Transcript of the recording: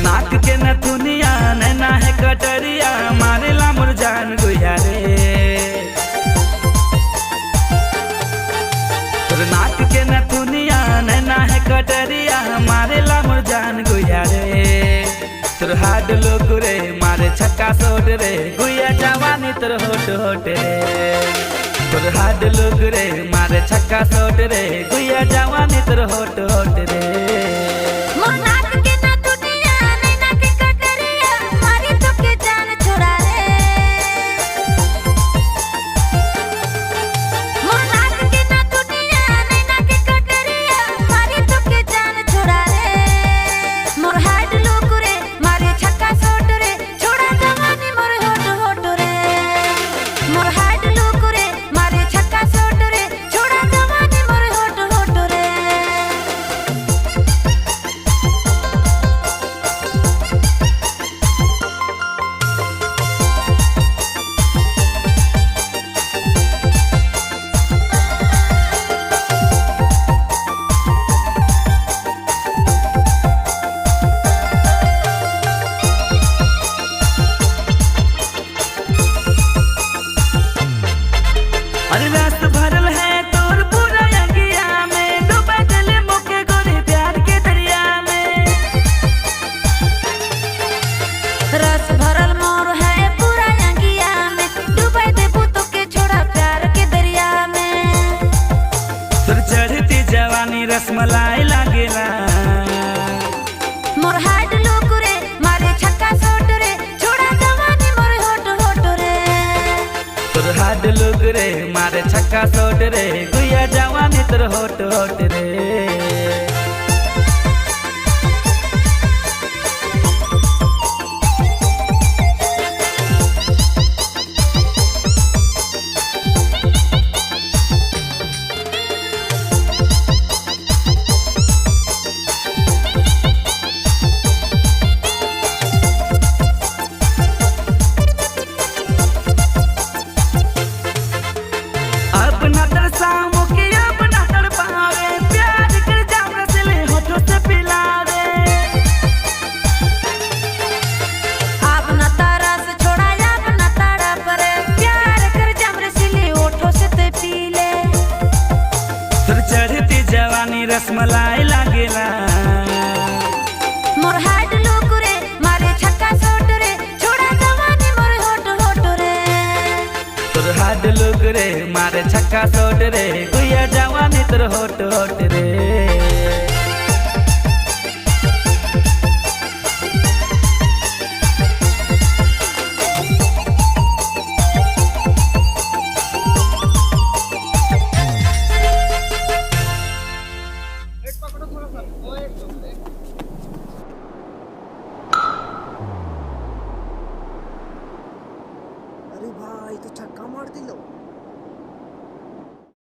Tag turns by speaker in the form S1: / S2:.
S1: नाक के न दुनिया नैना है कटरिया मारेला मोर जान गुया रे। तोर नाक के न दुनिया नैना है कटरिया मारेला मोर जान गुया रे। तोर हाड लोग रे मारे छक्का सोट रे गुया जवानी तोर होट होट रे। तोर हाड लोग रे मारे छक्का सोट रे गुया जवानी तोर होट होट रे। अरे रस भरल है तोर पूरा अंगिया में डूबा दिले मुके गोरे प्यार के दरिया में।
S2: रस भरल मोर है पूरा अंगिया में डूबा दे भूतों के छोड़ा प्यार के दरिया में।
S1: तोर चढ़ती जवानी रसमलाई लागेला
S2: मोर हाड लोग रे मारे छक्का सोट रे छोड़ा जवानी मोर होट होट रे।
S1: तोर हाड लोग रे मारे छक्का सोट रे गुया जवानी तोर होट होट रे। अपना तरसामो के अपना तड़पावे प्यार कर जाम रसले होठों से पिलावे।
S2: अपना तरस छोड़ा अपना तड़प रे प्यार कर जाम रसले होठों से ते पी ले।
S1: तोर चढ़ती जवानी रसमलाई लागेला
S2: मोर हाड लोग रे मारे छक्का सोट रे छोड़ा जवानी मोर होट होट रे।
S1: तोर हाड लोग रे मारे छक्का सोट रे गुया जवानी तोर होट होट रे।